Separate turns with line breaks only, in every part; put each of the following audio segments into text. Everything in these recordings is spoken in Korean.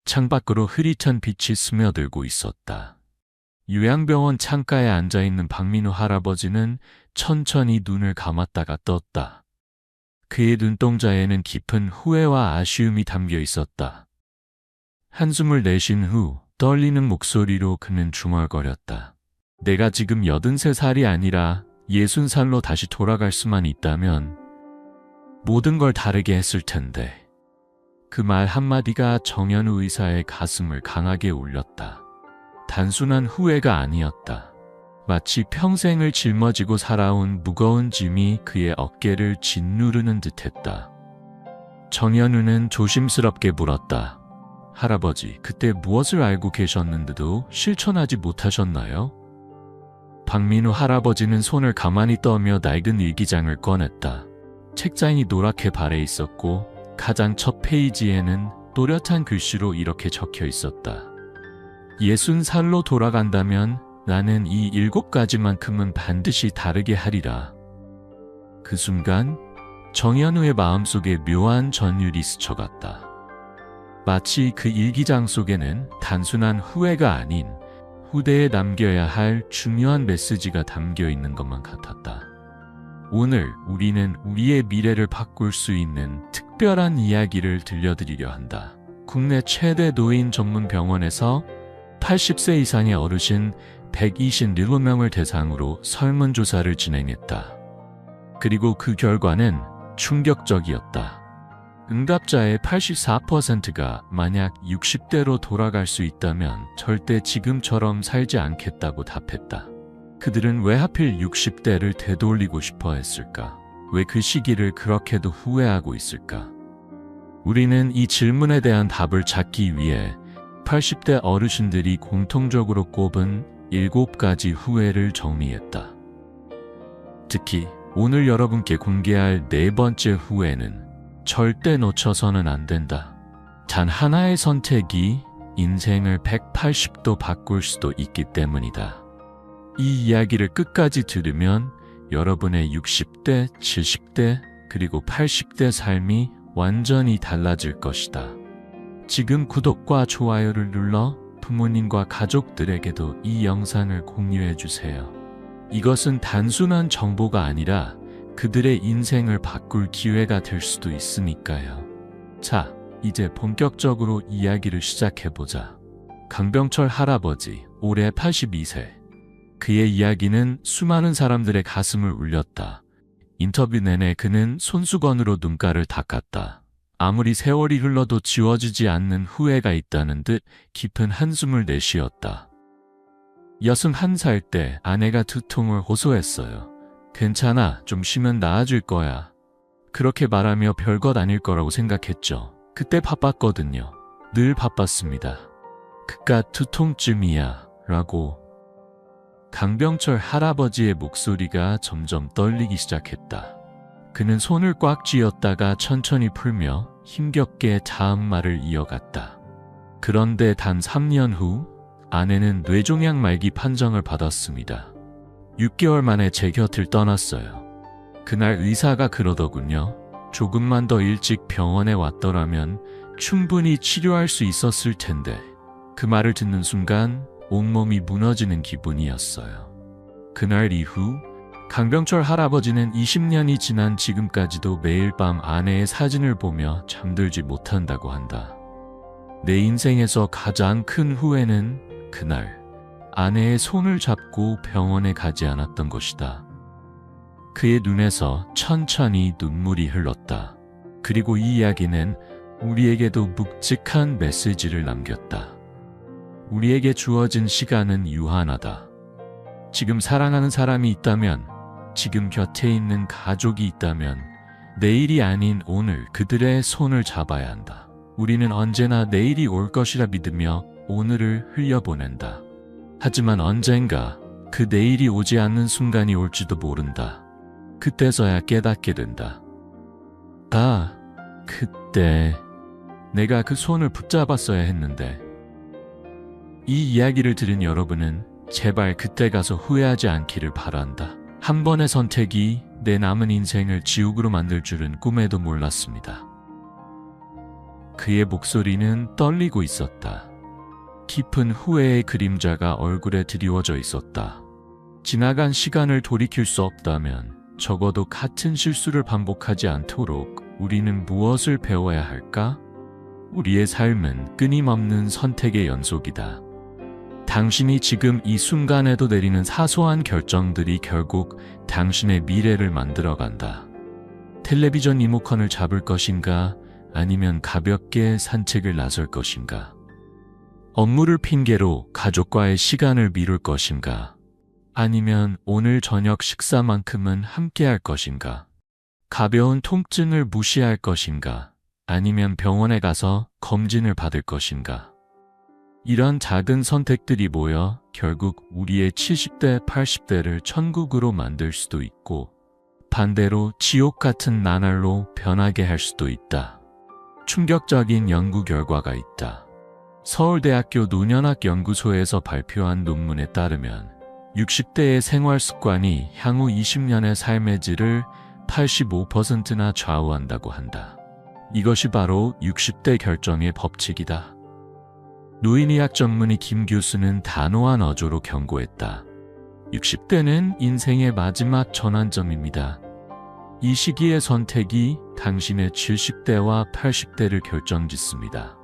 창밖으로 흐릿한 빛이 스며들고 있었다. 요양병원 창가에 앉아있는 박민우 할아버지는 천천히 눈을 감았다가 떴다. 그의 눈동자에는 깊은 후회와 아쉬움이 담겨 있었다. 한숨을 내쉰 후 떨리는 목소리로 그는 중얼거렸다. 내가 지금 83살이 아니라 60살로 다시 돌아갈 수만 있다면 모든 걸 다르게 했을 텐데. 그 말 한마디가 정현우 의사의 가슴을 강하게 울렸다. 단순한 후회가 아니었다. 마치 평생을 짊어지고 살아온 무거운 짐이 그의 어깨를 짓누르는 듯했다. 정현우는 조심스럽게 물었다. 할아버지, 그때 무엇을 알고 계셨는데도 실천하지 못하셨나요? 박민우 할아버지는 손을 가만히 떠며 낡은 일기장을 꺼냈다. 책장이 노랗게 발해 있었고 가장 첫 페이지에는 또렷한 글씨로 이렇게 적혀 있었다. 60살로 돌아간다면 나는 이 7가지만큼은 반드시 다르게 하리라. 그 순간 정현우의 마음속에 묘한 전율이 스쳐갔다. 마치 그 일기장 속에는 단순한 후회가 아닌 후대에 남겨야 할 중요한 메시지가 담겨 있는 것만 같았다. 오늘 우리는 우리의 미래를 바꿀 수 있는 특별한 이야기를 들려드리려 한다. 국내 최대 노인 전문 병원에서 80세 이상의 어르신 127명을 대상으로 설문조사를 진행했다. 그리고 그 결과는 충격적이었다. 응답자의 84%가 만약 60대로 돌아갈 수 있다면 절대 지금처럼 살지 않겠다고 답했다. 그들은 왜 하필 60대를 되돌리고 싶어 했을까? 왜 그 시기를 그렇게도 후회하고 있을까? 우리는 이 질문에 대한 답을 찾기 위해 80대 어르신들이 공통적으로 꼽은 7가지 후회를 정리했다. 특히 오늘 여러분께 공개할 4번째 후회는 절대 놓쳐서는 안 된다. 단 하나의 선택이 인생을 180도 바꿀 수도 있기 때문이다. 이 이야기를 끝까지 들으면 여러분의 60대, 70대, 그리고 80대 삶이 완전히 달라질 것이다. 지금 구독과 좋아요를 눌러 부모님과 가족들에게도 이 영상을 공유해 주세요. 이것은 단순한 정보가 아니라 그들의 인생을 바꿀 기회가 될 수도 있으니까요. 자, 이제 본격적으로 이야기를 시작해보자. 강병철 할아버지, 올해 82세. 그의 이야기는 수많은 사람들의 가슴을 울렸다. 인터뷰 내내 그는 손수건으로 눈가를 닦았다. 아무리 세월이 흘러도 지워지지 않는 후회가 있다는 듯 깊은 한숨을 내쉬었다. 61살 때 아내가 두통을 호소했어요. 괜찮아, 좀 쉬면 나아질 거야. 그렇게 말하며 별것 아닐 거라고 생각했죠. 그때 바빴거든요. 늘 바빴습니다. 그깟 두통쯤이야 라고. 강병철 할아버지의 목소리가 점점 떨리기 시작했다. 그는 손을 꽉 쥐었다가 천천히 풀며 힘겹게 다음 말을 이어갔다. 그런데 단 3년 후 아내는 뇌종양 말기 판정을 받았습니다. 6개월 만에 제 곁을 떠났어요. 그날 의사가 그러더군요. 조금만 더 일찍 병원에 왔더라면 충분히 치료할 수 있었을 텐데. 그 말을 듣는 순간 온몸이 무너지는 기분이었어요. 그날 이후 강병철 할아버지는 20년이 지난 지금까지도 매일 밤 아내의 사진을 보며 잠들지 못한다고 한다. 내 인생에서 가장 큰 후회는 그날 아내의 손을 잡고 병원에 가지 않았던 것이다. 그의 눈에서 천천히 눈물이 흘렀다. 그리고 이 이야기는 우리에게도 묵직한 메시지를 남겼다. 우리에게 주어진 시간은 유한하다. 지금 사랑하는 사람이 있다면, 지금 곁에 있는 가족이 있다면 내일이 아닌 오늘 그들의 손을 잡아야 한다. 우리는 언제나 내일이 올 것이라 믿으며 오늘을 흘려보낸다. 하지만 언젠가 그 내일이 오지 않는 순간이 올지도 모른다. 그때서야 깨닫게 된다. 아, 그때 내가 그 손을 붙잡았어야 했는데. 이 이야기를 들은 여러분은 제발 그때 가서 후회하지 않기를 바란다. 한 번의 선택이 내 남은 인생을 지옥으로 만들 줄은 꿈에도 몰랐습니다. 그의 목소리는 떨리고 있었다. 깊은 후회의 그림자가 얼굴에 드리워져 있었다. 지나간 시간을 돌이킬 수 없다면 적어도 같은 실수를 반복하지 않도록 우리는 무엇을 배워야 할까? 우리의 삶은 끊임없는 선택의 연속이다. 당신이 지금 이 순간에도 내리는 사소한 결정들이 결국 당신의 미래를 만들어간다. 텔레비전 리모컨을 잡을 것인가? 아니면 가볍게 산책을 나설 것인가? 업무를 핑계로 가족과의 시간을 미룰 것인가? 아니면 오늘 저녁 식사만큼은 함께 할 것인가? 가벼운 통증을 무시할 것인가? 아니면 병원에 가서 검진을 받을 것인가? 이런 작은 선택들이 모여 결국 우리의 70대, 80대를 천국으로 만들 수도 있고 반대로 지옥 같은 나날로 변하게 할 수도 있다. 충격적인 연구 결과가 있다. 서울대학교 노년학 연구소에서 발표한 논문에 따르면 60대의 생활 습관이 향후 20년의 삶의 질을 85%나 좌우한다고 한다. 이것이 바로 60대 결정의 법칙이다. 노인의학 전문의 김 교수는 단호한 어조로 경고했다. 60대는 인생의 마지막 전환점입니다. 이 시기의 선택이 당신의 70대와 80대를 결정짓습니다.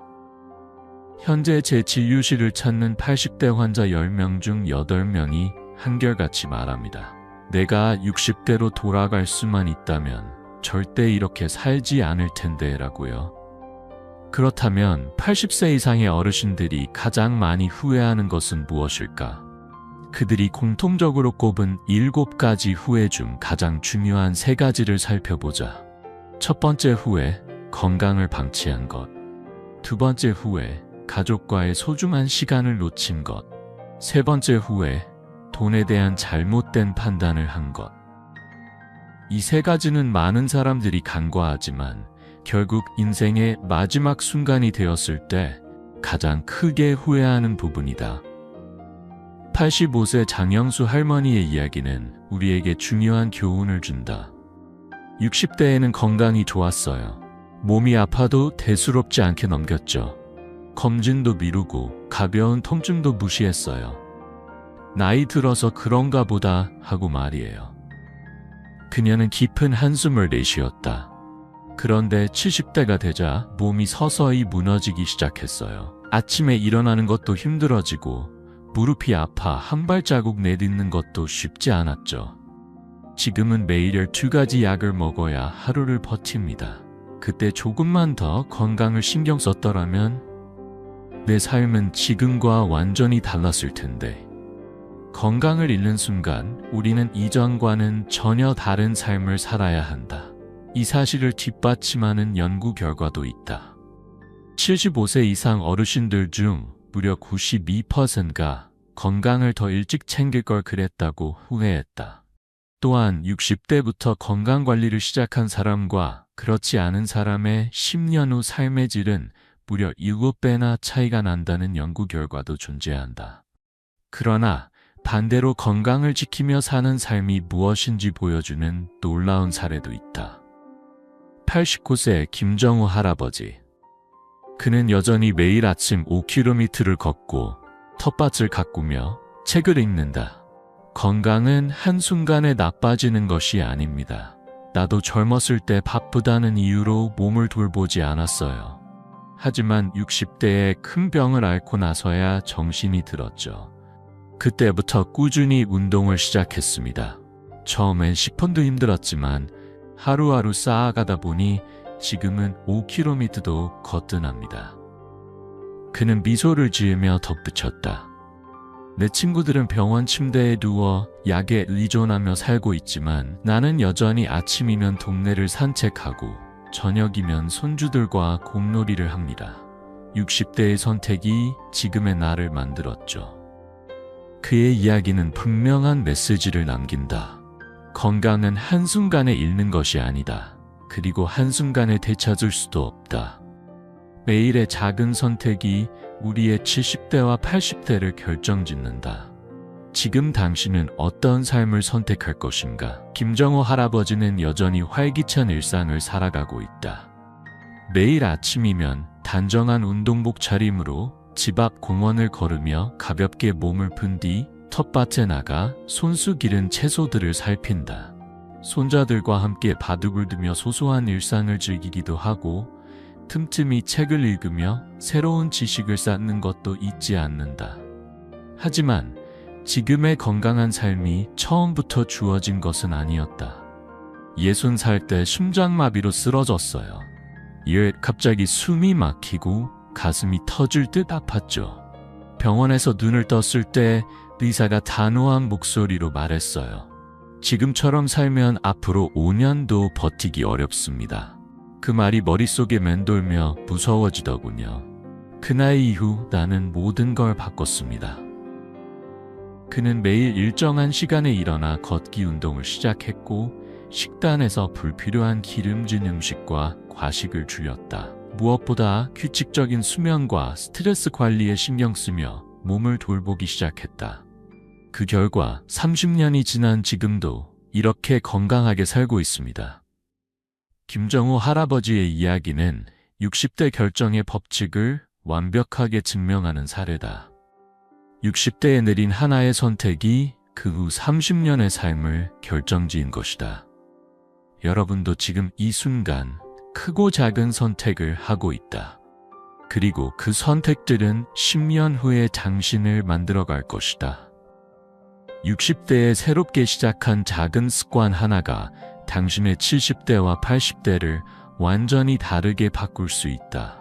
현재 제 진료실을 찾는 80대 환자 10명 중 8명이 한결같이 말합니다. 내가 60대로 돌아갈 수만 있다면 절대 이렇게 살지 않을 텐데 라고요. 그렇다면 80세 이상의 어르신들이 가장 많이 후회하는 것은 무엇일까? 그들이 공통적으로 꼽은 7가지 후회 중 가장 중요한 3가지를 살펴보자. 첫 번째 후회, 건강을 방치한 것. 두 번째 후회, 가족과의 소중한 시간을 놓친 것. 세 번째 후회, 돈에 대한 잘못된 판단을 한 것. 이 3가지는 많은 사람들이 간과하지만 결국 인생의 마지막 순간이 되었을 때 가장 크게 후회하는 부분이다. 85세 장영수 할머니의 이야기는 우리에게 중요한 교훈을 준다. 60대에는 건강이 좋았어요. 몸이 아파도 대수롭지 않게 넘겼죠. 검진도 미루고 가벼운 통증도 무시했어요. 나이 들어서 그런가 보다 하고 말이에요. 그녀는 깊은 한숨을 내쉬었다. 그런데 70대가 되자 몸이 서서히 무너지기 시작했어요. 아침에 일어나는 것도 힘들어지고 무릎이 아파 한 발자국 내딛는 것도 쉽지 않았죠. 지금은 매일 12가지 약을 먹어야 하루를 버팁니다. 그때 조금만 더 건강을 신경 썼더라면 내 삶은 지금과 완전히 달랐을 텐데. 건강을 잃는 순간 우리는 이전과는 전혀 다른 삶을 살아야 한다. 이 사실을 뒷받침하는 연구 결과도 있다. 75세 이상 어르신들 중 무려 92%가 건강을 더 일찍 챙길 걸 그랬다고 후회했다. 또한 60대부터 건강관리를 시작한 사람과 그렇지 않은 사람의 10년 후 삶의 질은 무려 7배나 차이가 난다는 연구 결과도 존재한다. 그러나 반대로 건강을 지키며 사는 삶이 무엇인지 보여주는 놀라운 사례도 있다. 89세 김정우 할아버지. 그는 여전히 매일 아침 5km를 걷고 텃밭을 가꾸며 책을 읽는다. 건강은 한순간에 나빠지는 것이 아닙니다. 나도 젊었을 때 바쁘다는 이유로 몸을 돌보지 않았어요. 하지만 60대에 큰 병을 앓고 나서야 정신이 들었죠. 그때부터 꾸준히 운동을 시작했습니다. 처음엔 10분도 힘들었지만 하루하루 쌓아가다 보니 지금은 5km도 거뜬합니다. 그는 미소를 지으며 덧붙였다. 내 친구들은 병원 침대에 누워 약에 의존하며 살고 있지만 나는 여전히 아침이면 동네를 산책하고 저녁이면 손주들과 공놀이를 합니다. 60대의 선택이 지금의 나를 만들었죠. 그의 이야기는 분명한 메시지를 남긴다. 건강은 한순간에 잃는 것이 아니다. 그리고 한순간에 되찾을 수도 없다. 매일의 작은 선택이 우리의 70대와 80대를 결정짓는다. 지금 당신은 어떤 삶을 선택할 것인가? 김정호 할아버지는 여전히 활기찬 일상을 살아가고 있다. 매일 아침이면 단정한 운동복 차림으로 집 앞 공원을 걸으며 가볍게 몸을 푼 뒤 텃밭에 나가 손수 기른 채소들을 살핀다. 손자들과 함께 바둑을 두며 소소한 일상을 즐기기도 하고 틈틈이 책을 읽으며 새로운 지식을 쌓는 것도 잊지 않는다. 하지만 지금의 건강한 삶이 처음부터 주어진 것은 아니었다. 60살 때 심장마비로 쓰러졌어요. 이에 갑자기 숨이 막히고 가슴이 터질 듯 아팠죠. 병원에서 눈을 떴을 때 의사가 단호한 목소리로 말했어요. 지금처럼 살면 앞으로 5년도 버티기 어렵습니다. 그 말이 머릿속에 맴돌며 무서워지더군요. 그날 이후 나는 모든 걸 바꿨습니다. 그는 매일 일정한 시간에 일어나 걷기 운동을 시작했고 식단에서 불필요한 기름진 음식과 과식을 줄였다. 무엇보다 규칙적인 수면과 스트레스 관리에 신경 쓰며 몸을 돌보기 시작했다. 그 결과 30년이 지난 지금도 이렇게 건강하게 살고 있습니다. 김정우 할아버지의 이야기는 60대 결정의 법칙을 완벽하게 증명하는 사례다. 60대에 내린 하나의 선택이 그 후 30년의 삶을 결정지은 것이다. 여러분도 지금 이 순간 크고 작은 선택을 하고 있다. 그리고 그 선택들은 10년 후에 당신을 만들어갈 것이다. 60대에 새롭게 시작한 작은 습관 하나가 당신의 70대와 80대를 완전히 다르게 바꿀 수 있다.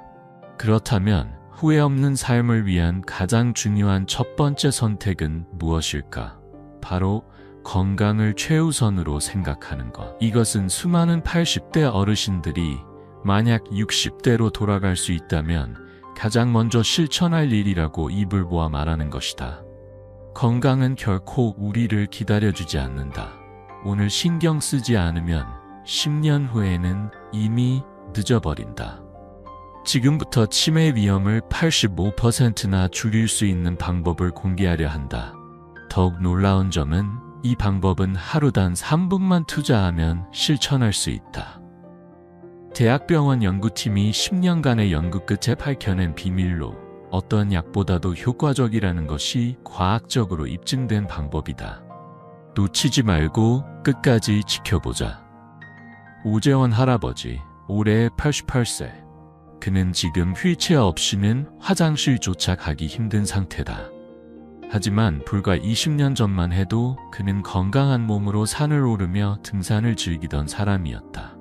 그렇다면 후회 없는 삶을 위한 가장 중요한 첫 번째 선택은 무엇일까? 바로 건강을 최우선으로 생각하는 것. 이것은 수많은 80대 어르신들이 만약 60대로 돌아갈 수 있다면 가장 먼저 실천할 일이라고 입을 모아 말하는 것이다. 건강은 결코 우리를 기다려주지 않는다. 오늘 신경 쓰지 않으면 10년 후에는 이미 늦어버린다. 지금부터 치매 위험을 85%나 줄일 수 있는 방법을 공개하려 한다. 더욱 놀라운 점은 이 방법은 하루 단 3분만 투자하면 실천할 수 있다. 대학병원 연구팀이 10년간의 연구 끝에 밝혀낸 비밀로 어떤 약보다도 효과적이라는 것이 과학적으로 입증된 방법이다. 놓치지 말고 끝까지 지켜보자. 오재원 할아버지, 올해 88세. 그는 지금 휠체어 없이는 화장실조차 가기 힘든 상태다. 하지만 불과 20년 전만 해도 그는 건강한 몸으로 산을 오르며 등산을 즐기던 사람이었다.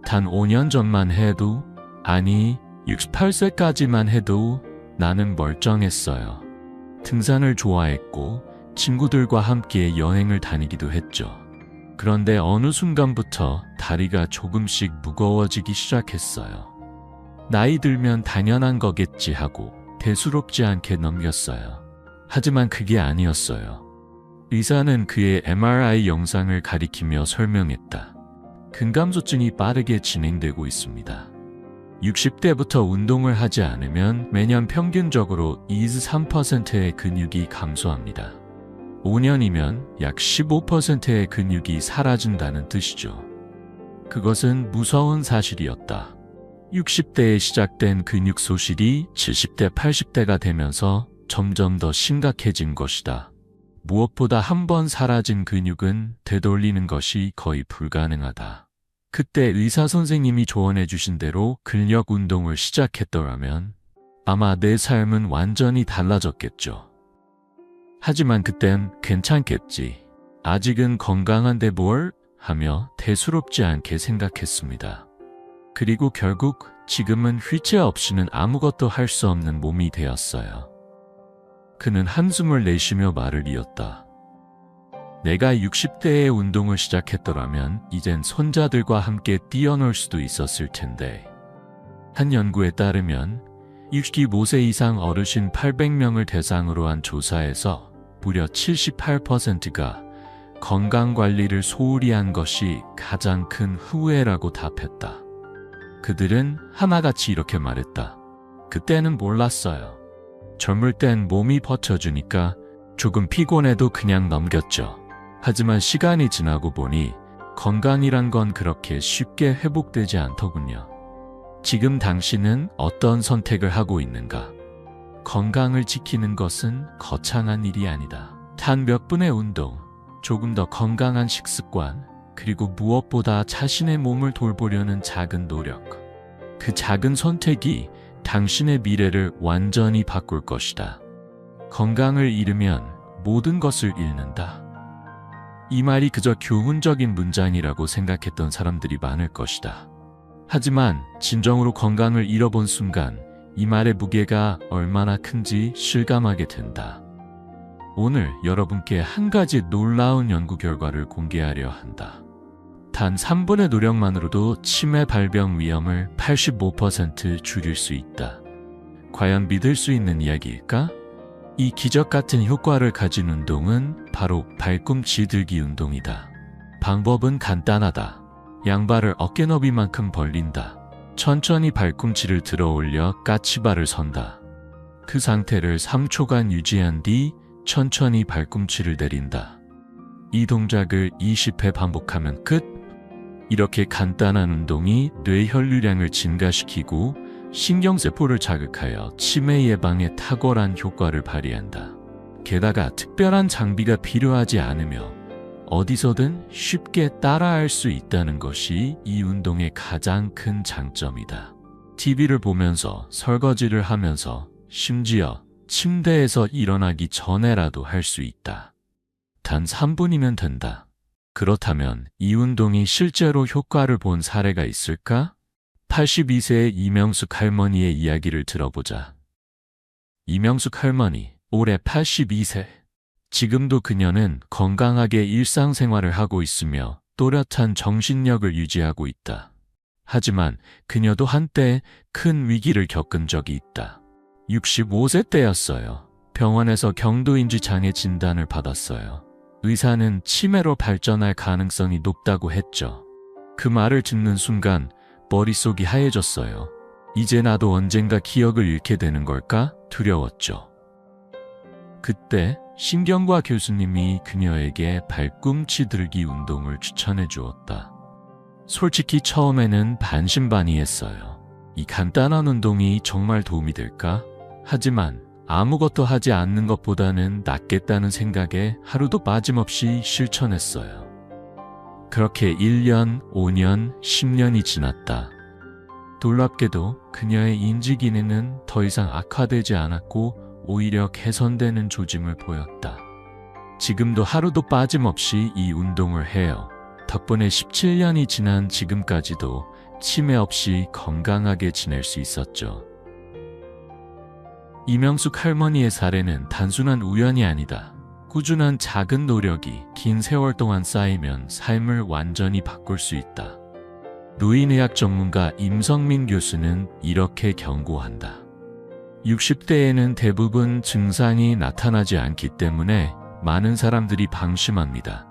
단 5년 전만 해도, 아니 68세까지만 해도 나는 멀쩡했어요. 등산을 좋아했고 친구들과 함께 여행을 다니기도 했죠. 그런데 어느 순간부터 다리가 조금씩 무거워지기 시작했어요. 나이 들면 당연한 거겠지 하고 대수롭지 않게 넘겼어요. 하지만 그게 아니었어요. 의사는 그의 MRI 영상을 가리키며 설명했다. 근감소증이 빠르게 진행되고 있습니다. 60대부터 운동을 하지 않으면 매년 평균적으로 23%의 근육이 감소합니다. 5년이면 약 15%의 근육이 사라진다는 뜻이죠. 그것은 무서운 사실이었다. 60대에 시작된 근육 소실이 70대, 80대가 되면서 점점 더 심각해진 것이다. 무엇보다 한 번 사라진 근육은 되돌리는 것이 거의 불가능하다. 그때 의사 선생님이 조언해 주신 대로 근력 운동을 시작했더라면 아마 내 삶은 완전히 달라졌겠죠. 하지만 그땐 괜찮겠지. 아직은 건강한데 뭘? 하며 대수롭지 않게 생각했습니다. 그리고 결국 지금은 휠체어 없이는 아무것도 할 수 없는 몸이 되었어요. 그는 한숨을 내쉬며 말을 이었다. 내가 60대에 운동을 시작했더라면 이젠 손자들과 함께 뛰어놀 수도 있었을 텐데. 한 연구에 따르면 65세 이상 어르신 800명을 대상으로 한 조사에서 무려 78%가 건강관리를 소홀히 한 것이 가장 큰 후회라고 답했다. 그들은 하나같이 이렇게 말했다. 그때는 몰랐어요. 젊을 땐 몸이 버텨주니까 조금 피곤해도 그냥 넘겼죠. 하지만 시간이 지나고 보니 건강이란 건 그렇게 쉽게 회복되지 않더군요. 지금 당신은 어떤 선택을 하고 있는가? 건강을 지키는 것은 거창한 일이 아니다. 단 몇 분의 운동, 조금 더 건강한 식습관, 그리고 무엇보다 자신의 몸을 돌보려는 작은 노력. 그 작은 선택이 당신의 미래를 완전히 바꿀 것이다. 건강을 잃으면 모든 것을 잃는다. 이 말이 그저 교훈적인 문장이라고 생각했던 사람들이 많을 것이다. 하지만 진정으로 건강을 잃어본 순간 이 말의 무게가 얼마나 큰지 실감하게 된다. 오늘 여러분께 한 가지 놀라운 연구 결과를 공개하려 한다. 단 3분의 노력만으로도 치매 발병 위험을 85% 줄일 수 있다. 과연 믿을 수 있는 이야기일까? 이 기적 같은 효과를 가진 운동은 바로 발꿈치 들기 운동이다. 방법은 간단하다. 양발을 어깨 너비만큼 벌린다. 천천히 발꿈치를 들어 올려 까치발을 선다. 그 상태를 3초간 유지한 뒤 천천히 발꿈치를 내린다. 이 동작을 20회 반복하면 끝! 이렇게 간단한 운동이 뇌 혈류량을 증가시키고 신경세포를 자극하여 치매 예방에 탁월한 효과를 발휘한다. 게다가 특별한 장비가 필요하지 않으며 어디서든 쉽게 따라할 수 있다는 것이 이 운동의 가장 큰 장점이다. TV를 보면서, 설거지를 하면서, 심지어 침대에서 일어나기 전에라도 할 수 있다. 단 3분이면 된다. 그렇다면 이 운동이 실제로 효과를 본 사례가 있을까? 82세의 이명숙 할머니의 이야기를 들어보자. 이명숙 할머니, 올해 82세. 지금도 그녀는 건강하게 일상생활을 하고 있으며 또렷한 정신력을 유지하고 있다. 하지만 그녀도 한때 큰 위기를 겪은 적이 있다. 65세 때였어요. 병원에서 경도인지 장애 진단을 받았어요. 의사는 치매로 발전할 가능성이 높다고 했죠. 그 말을 듣는 순간 머릿속이 하얘졌어요. 이제 나도 언젠가 기억을 잃게 되는 걸까? 두려웠죠. 그때 신경과 교수님이 그녀에게 발꿈치 들기 운동을 추천해 주었다. 솔직히 처음에는 반신반의했어요. 이 간단한 운동이 정말 도움이 될까? 하지만 아무것도 하지 않는 것보다는 낫겠다는 생각에 하루도 빠짐없이 실천했어요. 그렇게 1년, 5년, 10년이 지났다. 놀랍게도 그녀의 인지 기능은 더 이상 악화되지 않았고 오히려 개선되는 조짐을 보였다. 지금도 하루도 빠짐없이 이 운동을 해요. 덕분에 17년이 지난 지금까지도 치매 없이 건강하게 지낼 수 있었죠. 이명숙 할머니의 사례는 단순한 우연이 아니다. 꾸준한 작은 노력이 긴 세월 동안 쌓이면 삶을 완전히 바꿀 수 있다. 노인의학 전문가 임성민 교수는 이렇게 경고한다. 60대에는 대부분 증상이 나타나지 않기 때문에 많은 사람들이 방심합니다.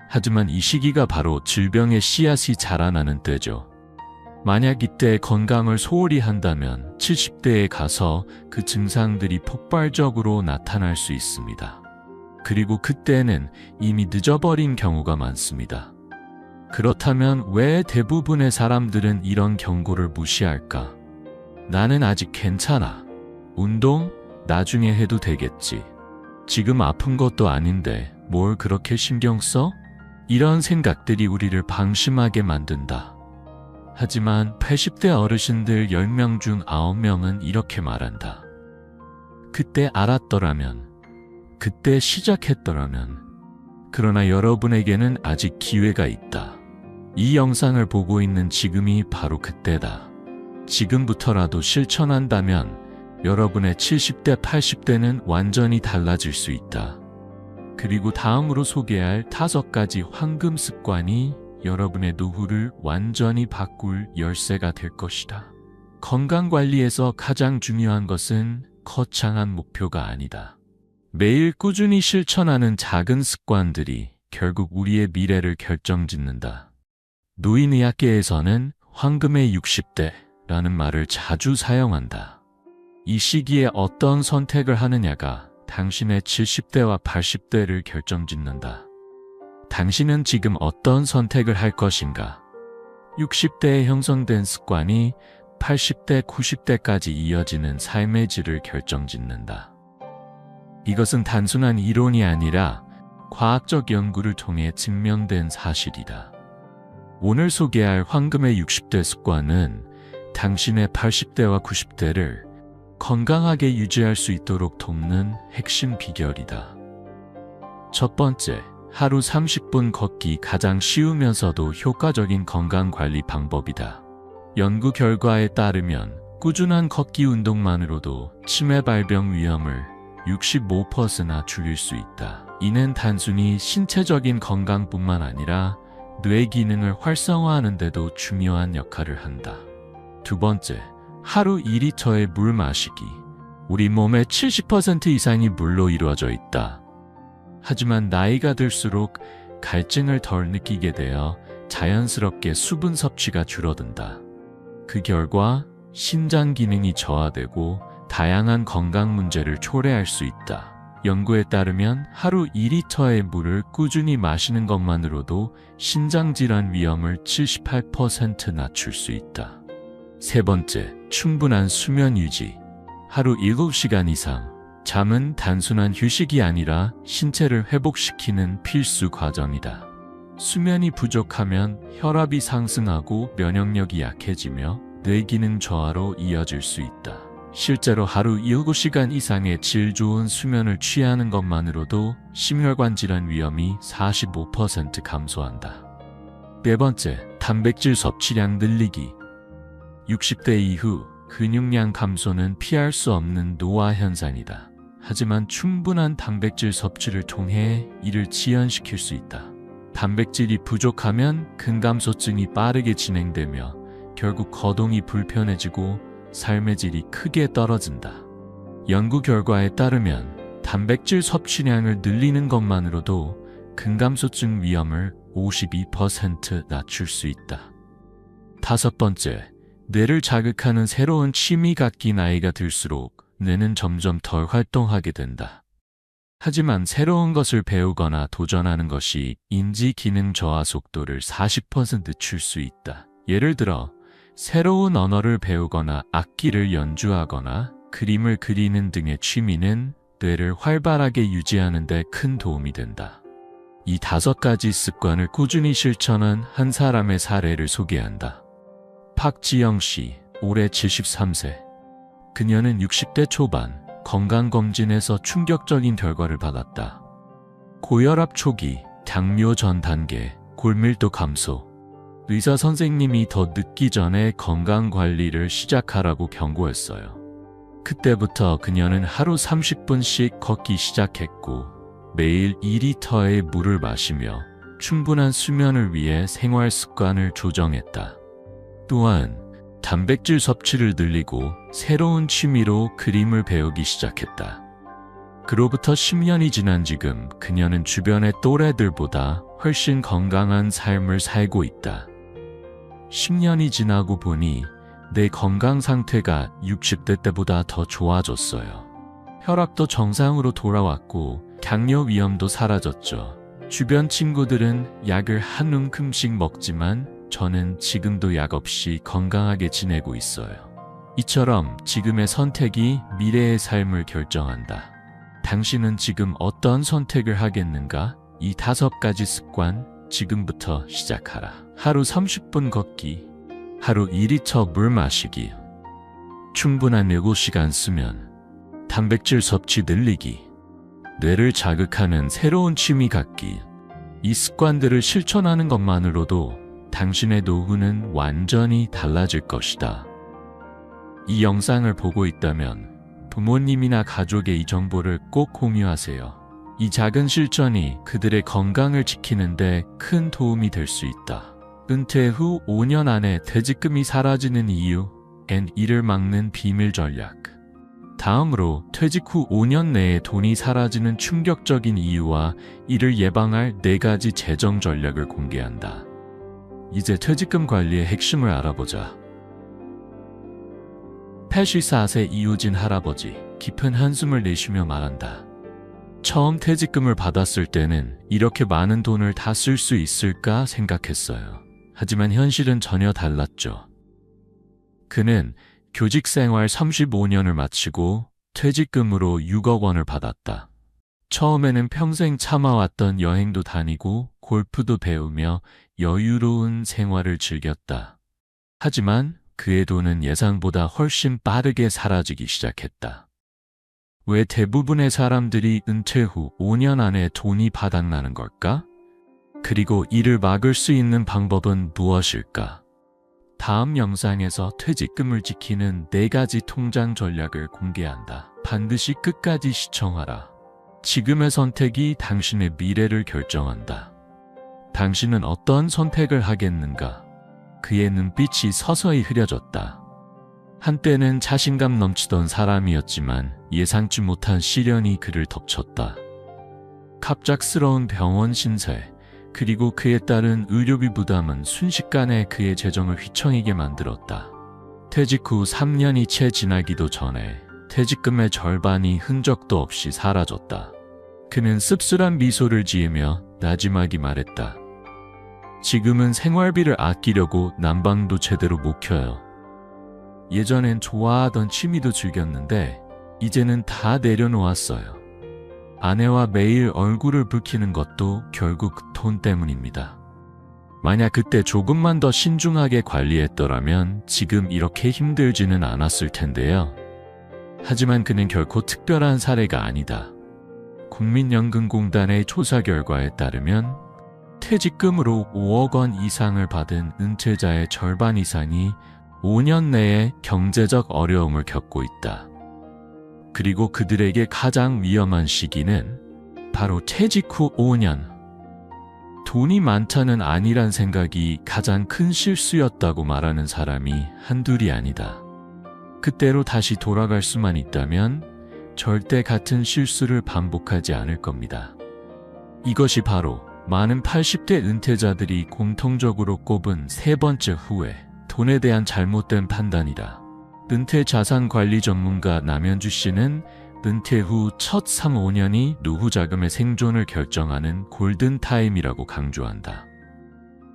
하지만 이 시기가 바로 질병의 씨앗이 자라나는 때죠. 만약 이때 건강을 소홀히 한다면 70대에 가서 그 증상들이 폭발적으로 나타날 수 있습니다. 그리고 그때는 이미 늦어버린 경우가 많습니다. 그렇다면 왜 대부분의 사람들은 이런 경고를 무시할까? 나는 아직 괜찮아. 운동? 나중에 해도 되겠지. 지금 아픈 것도 아닌데 뭘 그렇게 신경 써? 이런 생각들이 우리를 방심하게 만든다. 하지만 80대 어르신들 10명 중 9명은 이렇게 말한다. 그때 알았더라면, 그때 시작했더라면. 그러나 여러분에게는 아직 기회가 있다. 이 영상을 보고 있는 지금이 바로 그때다. 지금부터라도 실천한다면 여러분의 70대, 80대는 완전히 달라질 수 있다. 그리고 다음으로 소개할 5가지 황금 습관이 여러분의 노후를 완전히 바꿀 열쇠가 될 것이다. 건강관리에서 가장 중요한 것은 거창한 목표가 아니다. 매일 꾸준히 실천하는 작은 습관들이 결국 우리의 미래를 결정짓는다. 노인의학계에서는 황금의 60대라는 말을 자주 사용한다. 이 시기에 어떤 선택을 하느냐가 당신의 70대와 80대를 결정짓는다. 당신은 지금 어떤 선택을 할 것인가? 60대에 형성된 습관이 80대, 90대까지 이어지는 삶의 질을 결정짓는다. 이것은 단순한 이론이 아니라 과학적 연구를 통해 증명된 사실이다. 오늘 소개할 황금의 60대 습관은 당신의 80대와 90대를 건강하게 유지할 수 있도록 돕는 핵심 비결이다. 첫 번째, 하루 30분 걷기. 가장 쉬우면서도 효과적인 건강관리 방법이다. 연구 결과에 따르면 꾸준한 걷기 운동만으로도 치매 발병 위험을 65%나 줄일 수 있다. 이는 단순히 신체적인 건강뿐만 아니라 뇌 기능을 활성화하는 데도 중요한 역할을 한다. 두 번째, 하루 2리터의 물 마시기. 우리 몸의 70% 이상이 물로 이루어져 있다. 하지만 나이가 들수록 갈증을 덜 느끼게 되어 자연스럽게 수분 섭취가 줄어든다. 그 결과 신장 기능이 저하되고 다양한 건강 문제를 초래할 수 있다. 연구에 따르면 하루 2리터의 물을 꾸준히 마시는 것만으로도 신장질환 위험을 78% 낮출 수 있다. 세 번째, 충분한 수면 유지. 하루 7시간 이상. 잠은 단순한 휴식이 아니라 신체를 회복시키는 필수 과정이다. 수면이 부족하면 혈압이 상승하고 면역력이 약해지며 뇌 기능 저하로 이어질 수 있다. 실제로 하루 7시간 이상의 질 좋은 수면을 취하는 것만으로도 심혈관 질환 위험이 45% 감소한다. 네 번째, 단백질 섭취량 늘리기. 60대 이후 근육량 감소는 피할 수 없는 노화 현상이다. 하지만 충분한 단백질 섭취를 통해 이를 지연시킬 수 있다. 단백질이 부족하면 근감소증이 빠르게 진행되며 결국 거동이 불편해지고 삶의 질이 크게 떨어진다. 연구 결과에 따르면 단백질 섭취량을 늘리는 것만으로도 근감소증 위험을 52% 낮출 수 있다. 다섯 번째, 뇌를 자극하는 새로운 취미 갖기. 나이가 들수록 뇌는 점점 덜 활동하게 된다. 하지만 새로운 것을 배우거나 도전하는 것이 인지 기능 저하 속도를 40% 늦출 수 있다. 예를 들어 새로운 언어를 배우거나 악기를 연주하거나 그림을 그리는 등의 취미는 뇌를 활발하게 유지하는 데 큰 도움이 된다. 이 5가지 습관을 꾸준히 실천한 한 사람의 사례를 소개한다. 박지영 씨, 올해 73세. 그녀는 60대 초반 건강검진에서 충격적인 결과를 받았다. 고혈압 초기, 당뇨 전 단계, 골밀도 감소. 의사 선생님이 더 늦기 전에 건강관리를 시작하라고 경고했어요. 그때부터 그녀는 하루 30분씩 걷기 시작했고 매일 2리터의 물을 마시며 충분한 수면을 위해 생활 습관을 조정했다. 또한 단백질 섭취를 늘리고 새로운 취미로 그림을 배우기 시작했다. 그로부터 10년이 지난 지금 그녀는 주변의 또래들보다 훨씬 건강한 삶을 살고 있다. 10년이 지나고 보니 내 건강 상태가 60대 때보다 더 좋아졌어요. 혈압도 정상으로 돌아왔고 당뇨 위험도 사라졌죠. 주변 친구들은 약을 한 움큼씩 먹지만 저는 지금도 약 없이 건강하게 지내고 있어요. 이처럼 지금의 선택이 미래의 삶을 결정한다. 당신은 지금 어떤 선택을 하겠는가? 이 5가지 습관 지금부터 시작하라. 하루 30분 걷기, 하루 2리터 물 마시기, 충분한 7시간 수면, 단백질 섭취 늘리기, 뇌를 자극하는 새로운 취미 갖기. 이 습관들을 실천하는 것만으로도 당신의 노후는 완전히 달라질 것이다. 이 영상을 보고 있다면 부모님이나 가족에 이 정보를 꼭 공유하세요. 이 작은 실천이 그들의 건강을 지키는데 큰 도움이 될 수 있다. 은퇴 후 5년 안에 퇴직금이 사라지는 이유, 이를 막는 비밀 전략. 다음으로 퇴직 후 5년 내에 돈이 사라지는 충격적인 이유와 이를 예방할 4가지 재정 전략을 공개한다. 이제 퇴직금 관리의 핵심을 알아보자. 84세 이우진 할아버지, 깊은 한숨을 내쉬며 말한다. 처음 퇴직금을 받았을 때는 이렇게 많은 돈을 다 쓸 수 있을까 생각했어요. 하지만 현실은 전혀 달랐죠. 그는 교직 생활 35년을 마치고 퇴직금으로 6억 원을 받았다. 처음에는 평생 참아왔던 여행도 다니고 골프도 배우며 여유로운 생활을 즐겼다. 하지만 그의 돈은 예상보다 훨씬 빠르게 사라지기 시작했다. 왜 대부분의 사람들이 은퇴 후 5년 안에 돈이 바닥나는 걸까? 그리고 이를 막을 수 있는 방법은 무엇일까? 다음 영상에서 퇴직금을 지키는 4가지 통장 전략을 공개한다. 반드시 끝까지 시청하라. 지금의 선택이 당신의 미래를 결정한다. 당신은 어떤 선택을 하겠는가? 그의 눈빛이 서서히 흐려졌다. 한때는 자신감 넘치던 사람이었지만 예상치 못한 시련이 그를 덮쳤다. 갑작스러운 병원 신세, 그리고 그에 따른 의료비 부담은 순식간에 그의 재정을 휘청이게 만들었다. 퇴직 후 3년이 채 지나기도 전에 퇴직금의 절반이 흔적도 없이 사라졌다. 그는 씁쓸한 미소를 지으며 나지막이 말했다. 지금은 생활비를 아끼려고 난방도 제대로 못 켜요. 예전엔 좋아하던 취미도 즐겼는데 이제는 다 내려놓았어요. 아내와 매일 얼굴을 붉히는 것도 결국 돈 때문입니다. 만약 그때 조금만 더 신중하게 관리했더라면 지금 이렇게 힘들지는 않았을 텐데요. 하지만 그는 결코 특별한 사례가 아니다. 국민연금공단의 조사 결과에 따르면 퇴직금으로 5억 원 이상을 받은 은퇴자의 절반 이상이 5년 내에 경제적 어려움을 겪고 있다. 그리고 그들에게 가장 위험한 시기는 바로 퇴직 후 5년. 돈이 많다는 아니란 생각이 가장 큰 실수였다고 말하는 사람이 한둘이 아니다. 그때로 다시 돌아갈 수만 있다면 절대 같은 실수를 반복하지 않을 겁니다. 이것이 바로 많은 80대 은퇴자들이 공통적으로 꼽은 3번째 후회, 돈에 대한 잘못된 판단이다. 은퇴 자산 관리 전문가 남현주 씨는 은퇴 후 첫 3, 5년이 노후 자금의 생존을 결정하는 골든타임이라고 강조한다.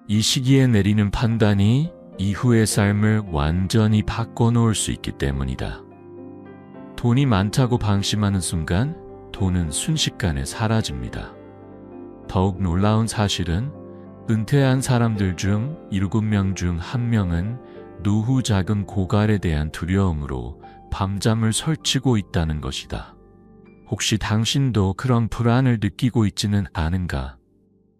이 시기에 내리는 판단이 이후의 삶을 완전히 바꿔놓을 수 있기 때문이다. 돈이 많다고 방심하는 순간 돈은 순식간에 사라집니다. 더욱 놀라운 사실은 은퇴한 사람들 중 7명 중 1명은 노후 자금 고갈에 대한 두려움으로 밤잠을 설치고 있다는 것이다. 혹시 당신도 그런 불안을 느끼고 있지는 않은가?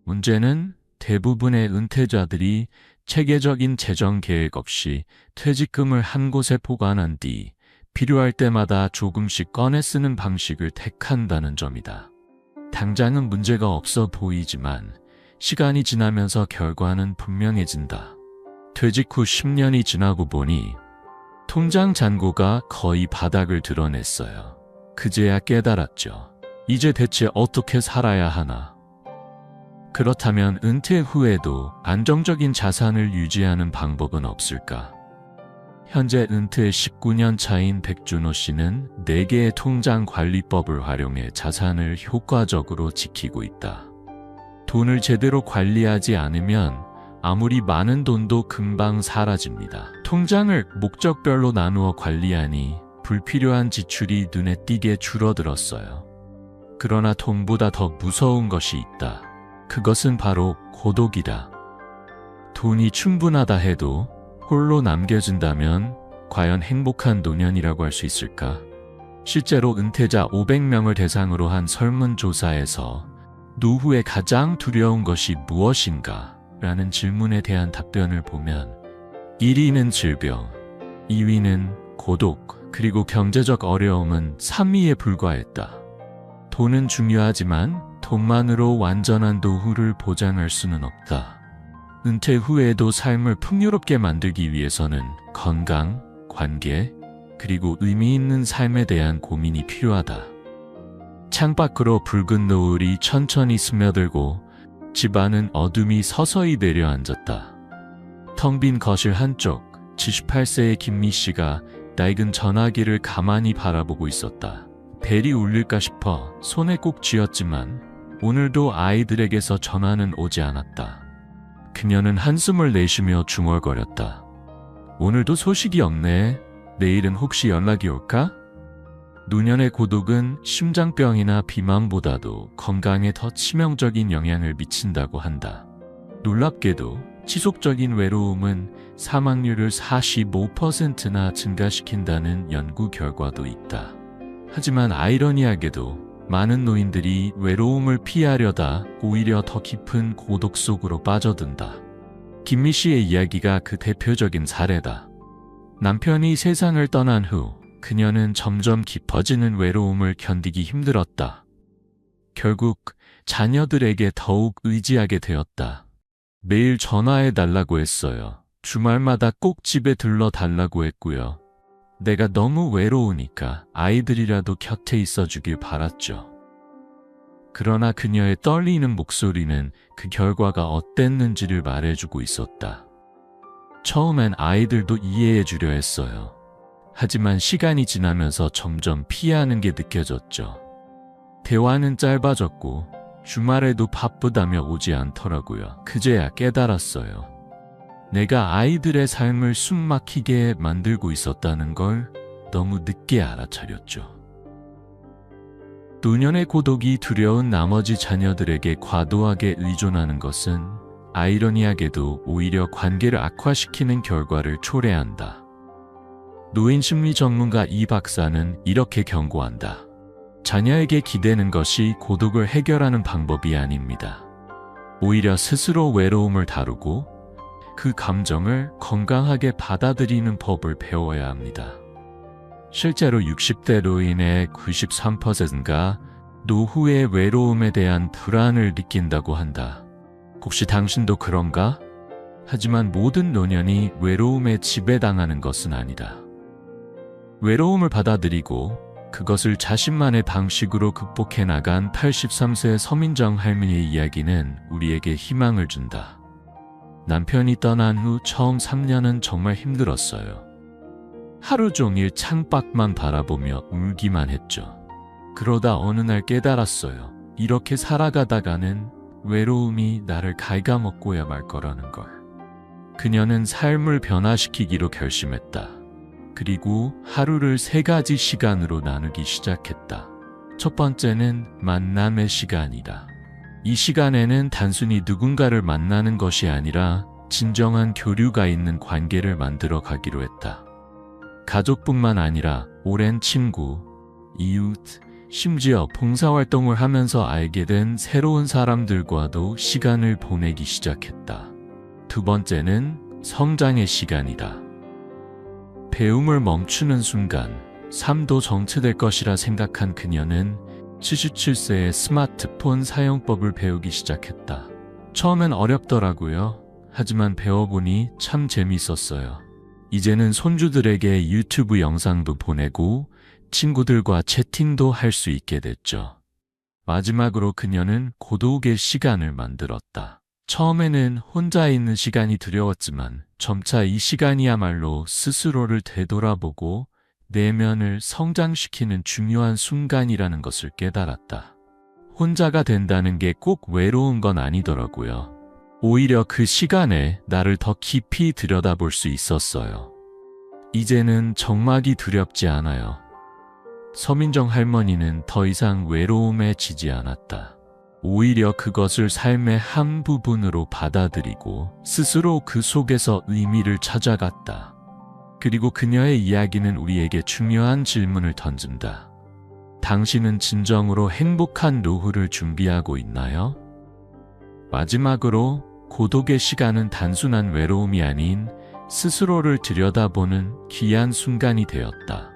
문제는 대부분의 은퇴자들이 체계적인 재정 계획 없이 퇴직금을 한 곳에 보관한 뒤 필요할 때마다 조금씩 꺼내 쓰는 방식을 택한다는 점이다. 당장은 문제가 없어 보이지만 시간이 지나면서 결과는 분명해진다. 퇴직 후 10년이 지나고 보니 통장 잔고가 거의 바닥을 드러냈어요. 그제야 깨달았죠. 이제 대체 어떻게 살아야 하나? 그렇다면 은퇴 후에도 안정적인 자산을 유지하는 방법은 없을까? 현재 은퇴 19년 차인 백준호 씨는 4개의 통장 관리법을 활용해 자산을 효과적으로 지키고 있다. 돈을 제대로 관리하지 않으면 아무리 많은 돈도 금방 사라집니다. 통장을 목적별로 나누어 관리하니 불필요한 지출이 눈에 띄게 줄어들었어요. 그러나 돈보다 더 무서운 것이 있다. 그것은 바로 고독이다. 돈이 충분하다 해도 홀로 남겨진다면 과연 행복한 노년이라고 할 수 있을까? 실제로 은퇴자 500명을 대상으로 한 설문조사에서 노후에 가장 두려운 것이 무엇인가? 라는 질문에 대한 답변을 보면 1위는 질병, 2위는 고독, 그리고 경제적 어려움은 3위에 불과했다. 돈은 중요하지만 돈만으로 완전한 노후를 보장할 수는 없다. 은퇴 후에도 삶을 풍요롭게 만들기 위해서는 건강, 관계, 그리고 의미 있는 삶에 대한 고민이 필요하다. 창밖으로 붉은 노을이 천천히 스며들고 집안은 어둠이 서서히 내려앉았다. 텅 빈 거실 한쪽, 78세의 김미 씨가 낡은 전화기를 가만히 바라보고 있었다. 벨이 울릴까 싶어 손에 꼭 쥐었지만 오늘도 아이들에게서 전화는 오지 않았다. 그녀는 한숨을 내쉬며 중얼거렸다. 오늘도 소식이 없네. 내일은 혹시 연락이 올까? 노년의 고독은 심장병이나 비만보다도 건강에 더 치명적인 영향을 미친다고 한다. 놀랍게도 지속적인 외로움은 사망률을 45%나 증가시킨다는 연구 결과도 있다. 하지만 아이러니하게도 많은 노인들이 외로움을 피하려다 오히려 더 깊은 고독 속으로 빠져든다. 김미 씨의 이야기가 그 대표적인 사례다. 남편이 세상을 떠난 후 그녀는 점점 깊어지는 외로움을 견디기 힘들었다. 결국 자녀들에게 더욱 의지하게 되었다. 매일 전화해 달라고 했어요. 주말마다 꼭 집에 들러 달라고 했고요. 내가 너무 외로우니까 아이들이라도 곁에 있어주길 바랐죠. 그러나 그녀의 떨리는 목소리는 그 결과가 어땠는지를 말해주고 있었다. 처음엔 아이들도 이해해 주려 했어요. 하지만 시간이 지나면서 점점 피하는 게 느껴졌죠. 대화는 짧아졌고 주말에도 바쁘다며 오지 않더라고요. 그제야 깨달았어요. 내가 아이들의 삶을 숨막히게 만들고 있었다는 걸 너무 늦게 알아차렸죠. 노년의 고독이 두려운 나머지 자녀들에게 과도하게 의존하는 것은 아이러니하게도 오히려 관계를 악화시키는 결과를 초래한다. 노인 심리 전문가 이 박사는 이렇게 경고한다. 자녀에게 기대는 것이 고독을 해결하는 방법이 아닙니다. 오히려 스스로 외로움을 다루고 그 감정을 건강하게 받아들이는 법을 배워야 합니다. 실제로 60대 노인의 93%가 노후의 외로움에 대한 불안을 느낀다고 한다. 혹시 당신도 그런가? 하지만 모든 노년이 외로움에 지배당하는 것은 아니다. 외로움을 받아들이고 그것을 자신만의 방식으로 극복해 나간 83세 서민정 할머니의 이야기는 우리에게 희망을 준다. 남편이 떠난 후 처음 3년은 정말 힘들었어요. 하루 종일 창밖만 바라보며 울기만 했죠. 그러다 어느 날 깨달았어요. 이렇게 살아가다가는 외로움이 나를 갉아먹고야 말 거라는 걸. 그녀는 삶을 변화시키기로 결심했다. 그리고 하루를 3가지 시간으로 나누기 시작했다. 첫 번째는 만남의 시간이다. 이 시간에는 단순히 누군가를 만나는 것이 아니라 진정한 교류가 있는 관계를 만들어 가기로 했다. 가족뿐만 아니라 오랜 친구, 이웃, 심지어 봉사활동을 하면서 알게 된 새로운 사람들과도 시간을 보내기 시작했다. 두 번째는 성장의 시간이다. 배움을 멈추는 순간 삶도 정체될 것이라 생각한 그녀는 77세의 스마트폰 사용법을 배우기 시작했다. 처음엔 어렵더라고요. 하지만 배워보니 참 재미있었어요. 이제는 손주들에게 유튜브 영상도 보내고 친구들과 채팅도 할 수 있게 됐죠. 마지막으로 그녀는 고독의 시간을 만들었다. 처음에는 혼자 있는 시간이 두려웠지만 점차 이 시간이야말로 스스로를 되돌아보고 내면을 성장시키는 중요한 순간이라는 것을 깨달았다. 혼자가 된다는 게 꼭 외로운 건 아니더라고요. 오히려 그 시간에 나를 더 깊이 들여다볼 수 있었어요. 이제는 정막이 두렵지 않아요. 서민정 할머니는 더 이상 외로움에 지지 않았다. 오히려 그것을 삶의 한 부분으로 받아들이고 스스로 그 속에서 의미를 찾아갔다. 그리고 그녀의 이야기는 우리에게 중요한 질문을 던진다. 당신은 진정으로 행복한 노후를 준비하고 있나요? 마지막으로 고독의 시간은 단순한 외로움이 아닌 스스로를 들여다보는 귀한 순간이 되었다.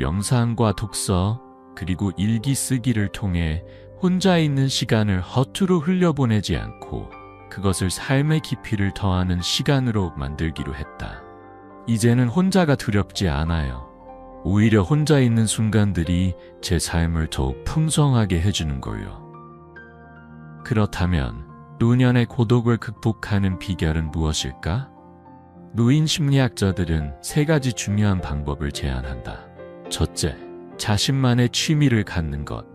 명상과 독서, 그리고 일기 쓰기를 통해 혼자 있는 시간을 허투루 흘려보내지 않고 그것을 삶의 깊이를 더하는 시간으로 만들기로 했다. 이제는 혼자가 두렵지 않아요. 오히려 혼자 있는 순간들이 제 삶을 더욱 풍성하게 해주는 걸요. 그렇다면 노년의 고독을 극복하는 비결은 무엇일까? 노인 심리학자들은 3가지 중요한 방법을 제안한다. 첫째, 자신만의 취미를 갖는 것.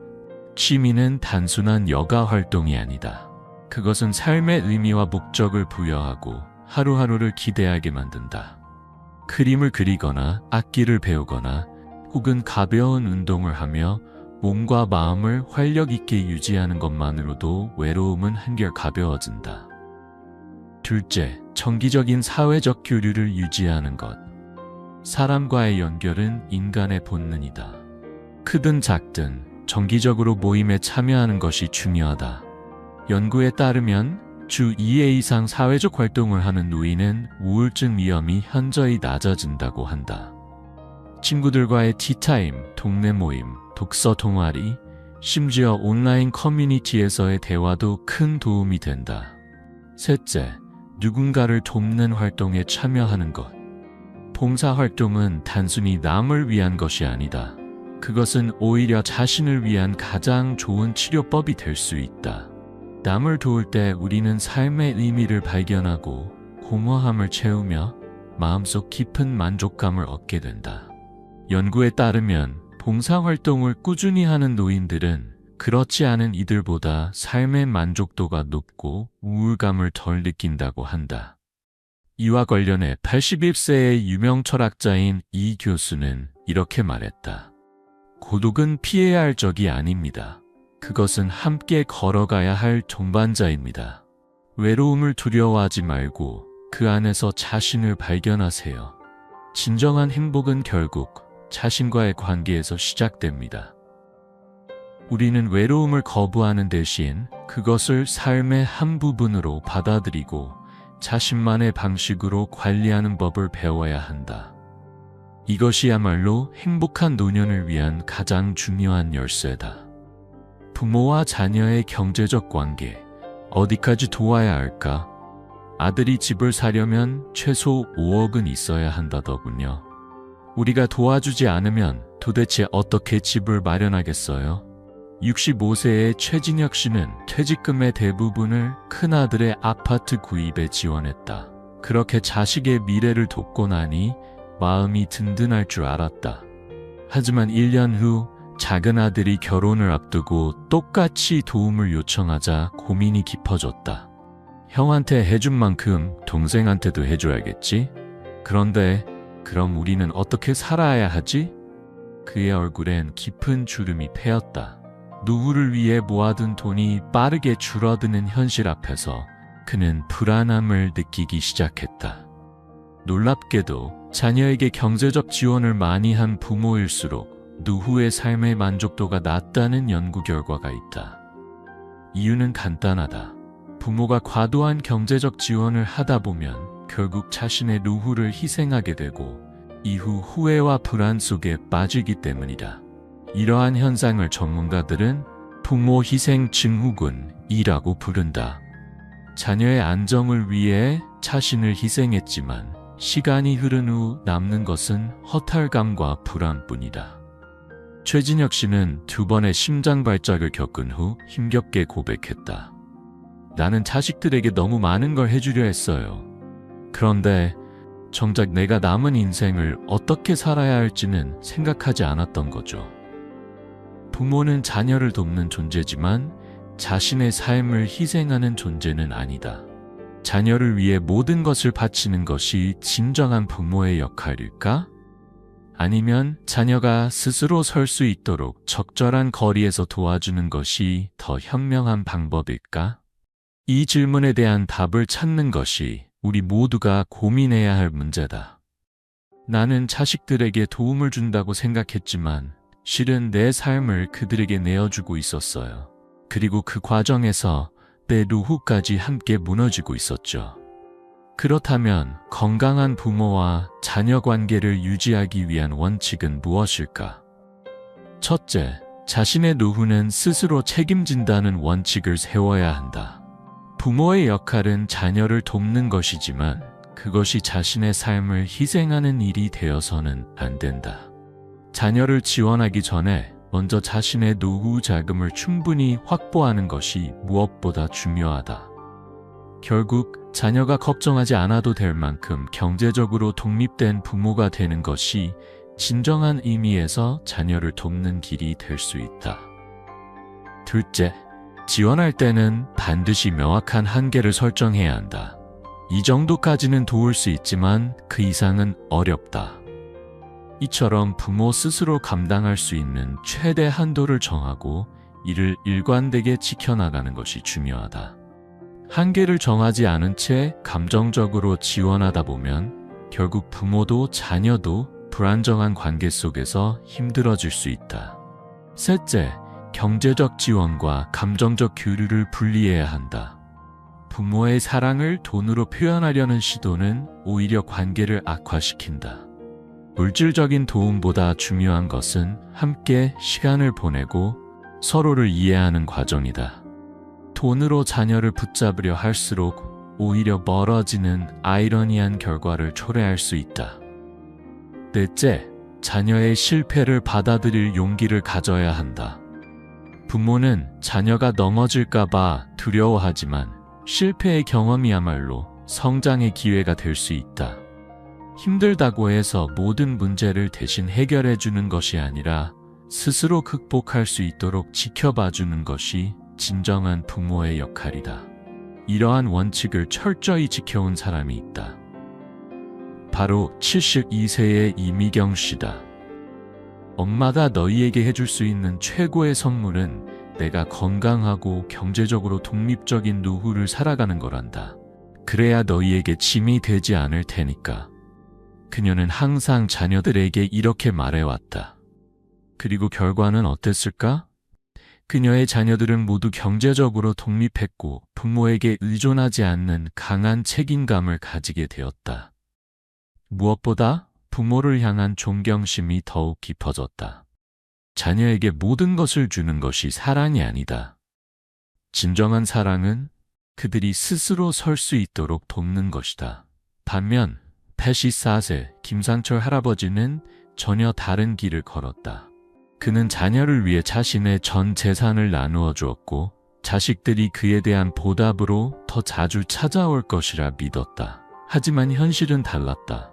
취미는 단순한 여가 활동이 아니다. 그것은 삶의 의미와 목적을 부여하고 하루하루를 기대하게 만든다. 그림을 그리거나 악기를 배우거나 혹은 가벼운 운동을 하며 몸과 마음을 활력 있게 유지하는 것만으로도 외로움은 한결 가벼워진다. 둘째, 정기적인 사회적 교류를 유지하는 것. 사람과의 연결은 인간의 본능이다. 크든 작든 정기적으로 모임에 참여하는 것이 중요하다. 연구에 따르면 주 2회 이상 사회적 활동을 하는 노인은 우울증 위험이 현저히 낮아진다고 한다. 친구들과의 티타임, 동네 모임, 독서 동아리, 심지어 온라인 커뮤니티에서의 대화도 큰 도움이 된다. 셋째, 누군가를 돕는 활동에 참여하는 것. 봉사활동은 단순히 남을 위한 것이 아니다. 그것은 오히려 자신을 위한 가장 좋은 치료법이 될 수 있다. 남을 도울 때 우리는 삶의 의미를 발견하고 공허함을 채우며 마음속 깊은 만족감을 얻게 된다. 연구에 따르면 봉사활동을 꾸준히 하는 노인들은 그렇지 않은 이들보다 삶의 만족도가 높고 우울감을 덜 느낀다고 한다. 이와 관련해 81세의 유명 철학자인 이 교수는 이렇게 말했다. 고독은 피해야 할 적이 아닙니다. 그것은 함께 걸어가야 할 동반자입니다. 외로움을 두려워하지 말고 그 안에서 자신을 발견하세요. 진정한 행복은 결국 자신과의 관계에서 시작됩니다. 우리는 외로움을 거부하는 대신 그것을 삶의 한 부분으로 받아들이고 자신만의 방식으로 관리하는 법을 배워야 한다. 이것이야말로 행복한 노년을 위한 가장 중요한 열쇠다. 부모와 자녀의 경제적 관계, 어디까지 도와야 할까? 아들이 집을 사려면 최소 5억은 있어야 한다더군요. 우리가 도와주지 않으면 도대체 어떻게 집을 마련하겠어요? 65세의 최진혁 씨는 퇴직금의 대부분을 큰아들의 아파트 구입에 지원했다. 그렇게 자식의 미래를 돕고 나니 마음이 든든할 줄 알았다. 하지만 1년 후 작은 아들이 결혼을 앞두고 똑같이 도움을 요청하자 고민이 깊어졌다. 형한테 해준 만큼 동생한테도 해줘야겠지? 그런데 그럼 우리는 어떻게 살아야 하지? 그의 얼굴엔 깊은 주름이 패였다. 노후를 위해 모아둔 돈이 빠르게 줄어드는 현실 앞에서 그는 불안함을 느끼기 시작했다. 놀랍게도 자녀에게 경제적 지원을 많이 한 부모일수록 노후의 삶의 만족도가 낮다는 연구 결과가 있다. 이유는 간단하다. 부모가 과도한 경제적 지원을 하다 보면 결국 자신의 노후를 희생하게 되고 이후 후회와 불안 속에 빠지기 때문이다. 이러한 현상을 전문가들은 부모 희생 증후군이라고 부른다. 자녀의 안정을 위해 자신을 희생했지만 시간이 흐른 후 남는 것은 허탈감과 불안뿐이다. 최진혁 씨는 2번의 심장 발작을 겪은 후 힘겹게 고백했다. 나는 자식들에게 너무 많은 걸 해주려 했어요. 그런데 정작 내가 남은 인생을 어떻게 살아야 할지는 생각하지 않았던 거죠. 부모는 자녀를 돕는 존재지만 자신의 삶을 희생하는 존재는 아니다. 자녀를 위해 모든 것을 바치는 것이 진정한 부모의 역할일까? 아니면 자녀가 스스로 설 수 있도록 적절한 거리에서 도와주는 것이 더 현명한 방법일까? 이 질문에 대한 답을 찾는 것이 우리 모두가 고민해야 할 문제다. 나는 자식들에게 도움을 준다고 생각했지만 실은 내 삶을 그들에게 내어주고 있었어요. 그리고 그 과정에서 내 노후까지 함께 무너지고 있었죠. 그렇다면 건강한 부모와 자녀 관계를 유지하기 위한 원칙은 무엇일까? 첫째, 자신의 노후는 스스로 책임진다는 원칙을 세워야 한다. 부모의 역할은 자녀를 돕는 것이지만 그것이 자신의 삶을 희생하는 일이 되어서는 안 된다. 자녀를 지원하기 전에 먼저 자신의 노후 자금을 충분히 확보하는 것이 무엇보다 중요하다. 결국 자녀가 걱정하지 않아도 될 만큼 경제적으로 독립된 부모가 되는 것이 진정한 의미에서 자녀를 돕는 길이 될 수 있다. 둘째, 지원할 때는 반드시 명확한 한계를 설정해야 한다. 이 정도까지는 도울 수 있지만 그 이상은 어렵다. 이처럼 부모 스스로 감당할 수 있는 최대 한도를 정하고 이를 일관되게 지켜나가는 것이 중요하다. 한계를 정하지 않은 채 감정적으로 지원하다 보면 결국 부모도 자녀도 불안정한 관계 속에서 힘들어질 수 있다. 셋째, 경제적 지원과 감정적 교류를 분리해야 한다. 부모의 사랑을 돈으로 표현하려는 시도는 오히려 관계를 악화시킨다. 물질적인 도움보다 중요한 것은 함께 시간을 보내고 서로를 이해하는 과정이다. 돈으로 자녀를 붙잡으려 할수록 오히려 멀어지는 아이러니한 결과를 초래할 수 있다. 넷째, 자녀의 실패를 받아들일 용기를 가져야 한다. 부모는 자녀가 넘어질까봐 두려워하지만 실패의 경험이야말로 성장의 기회가 될 수 있다. 힘들다고 해서 모든 문제를 대신 해결해 주는 것이 아니라 스스로 극복할 수 있도록 지켜봐 주는 것이 진정한 부모의 역할이다. 이러한 원칙을 철저히 지켜온 사람이 있다. 바로 72세의 이미경 씨다. 엄마가 너희에게 해줄 수 있는 최고의 선물은 내가 건강하고 경제적으로 독립적인 노후를 살아가는 거란다. 그래야 너희에게 짐이 되지 않을 테니까. 그녀는 항상 자녀들에게 이렇게 말해왔다. 그리고 결과는 어땠을까? 그녀의 자녀들은 모두 경제적으로 독립했고 부모에게 의존하지 않는 강한 책임감을 가지게 되었다. 무엇보다 부모를 향한 존경심이 더욱 깊어졌다. 자녀에게 모든 것을 주는 것이 사랑이 아니다. 진정한 사랑은 그들이 스스로 설 수 있도록 돕는 것이다. 반면 84세 김상철 할아버지는 전혀 다른 길을 걸었다. 그는 자녀를 위해 자신의 전 재산을 나누어 주었고 자식들이 그에 대한 보답으로 더 자주 찾아올 것이라 믿었다. 하지만 현실은 달랐다.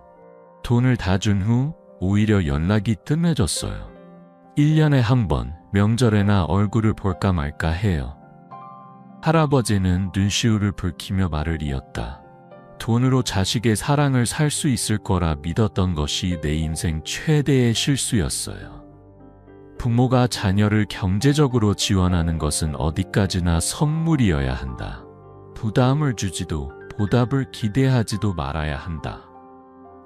돈을 다 준 후 오히려 연락이 뜸해졌어요. 1년에 한 번 명절에나 얼굴을 볼까 말까 해요. 할아버지는 눈시울을 붉히며 말을 이었다. 돈으로 자식의 사랑을 살 수 있을 거라 믿었던 것이 내 인생 최대의 실수였어요. 부모가 자녀를 경제적으로 지원하는 것은 어디까지나 선물이어야 한다. 부담을 주지도 보답을 기대하지도 말아야 한다.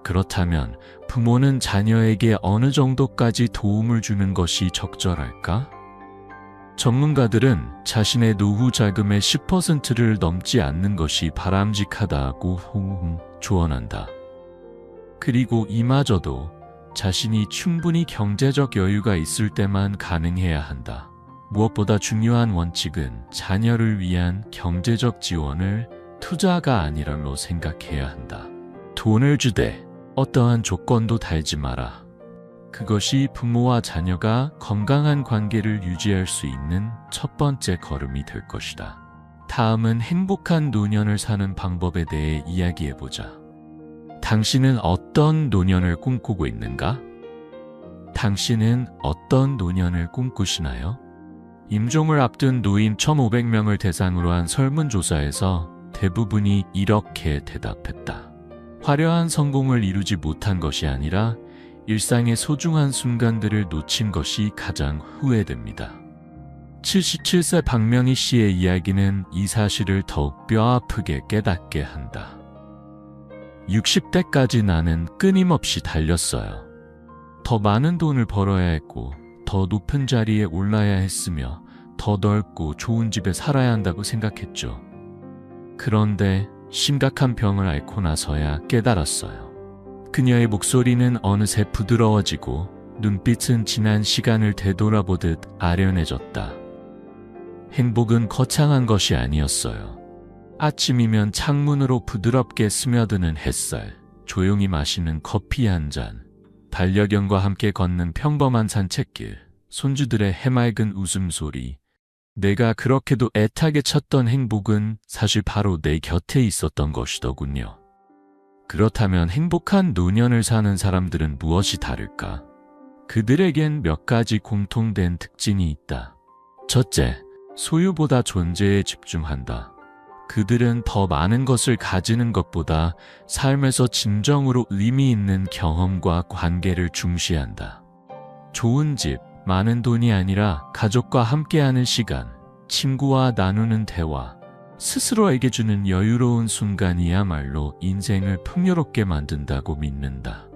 그렇다면 부모는 자녀에게 어느 정도까지 도움을 주는 것이 적절할까? 전문가들은 자신의 노후 자금의 10%를 넘지 않는 것이 바람직하다고 조언한다. 그리고 이마저도 자신이 충분히 경제적 여유가 있을 때만 가능해야 한다. 무엇보다 중요한 원칙은 자녀를 위한 경제적 지원을 투자가 아니라로 생각해야 한다. 돈을 주되 어떠한 조건도 달지 마라. 그것이 부모와 자녀가 건강한 관계를 유지할 수 있는 첫 번째 걸음이 될 것이다. 다음은 행복한 노년을 사는 방법에 대해 이야기해보자. 당신은 어떤 노년을 꿈꾸고 있는가? 당신은 어떤 노년을 꿈꾸시나요? 임종을 앞둔 노인 1,500명을 대상으로 한 설문조사에서 대부분이 이렇게 대답했다. 화려한 성공을 이루지 못한 것이 아니라 일상의 소중한 순간들을 놓친 것이 가장 후회됩니다. 77세 박명희 씨의 이야기는 이 사실을 더욱 뼈아프게 깨닫게 한다. 60대까지 나는 끊임없이 달렸어요. 더 많은 돈을 벌어야 했고 더 높은 자리에 올라야 했으며 더 넓고 좋은 집에 살아야 한다고 생각했죠. 그런데 심각한 병을 앓고 나서야 깨달았어요. 그녀의 목소리는 어느새 부드러워지고 눈빛은 지난 시간을 되돌아보듯 아련해졌다. 행복은 거창한 것이 아니었어요. 아침이면 창문으로 부드럽게 스며드는 햇살, 조용히 마시는 커피 한 잔, 반려견과 함께 걷는 평범한 산책길, 손주들의 해맑은 웃음소리. 내가 그렇게도 애타게 찾던 행복은 사실 바로 내 곁에 있었던 것이더군요. 그렇다면 행복한 노년을 사는 사람들은 무엇이 다를까? 그들에겐 몇 가지 공통된 특징이 있다. 첫째, 소유보다 존재에 집중한다. 그들은 더 많은 것을 가지는 것보다 삶에서 진정으로 의미 있는 경험과 관계를 중시한다. 좋은 집, 많은 돈이 아니라 가족과 함께하는 시간, 친구와 나누는 대화, 스스로에게 주는 여유로운 순간이야말로 인생을 풍요롭게 만든다고 믿는다.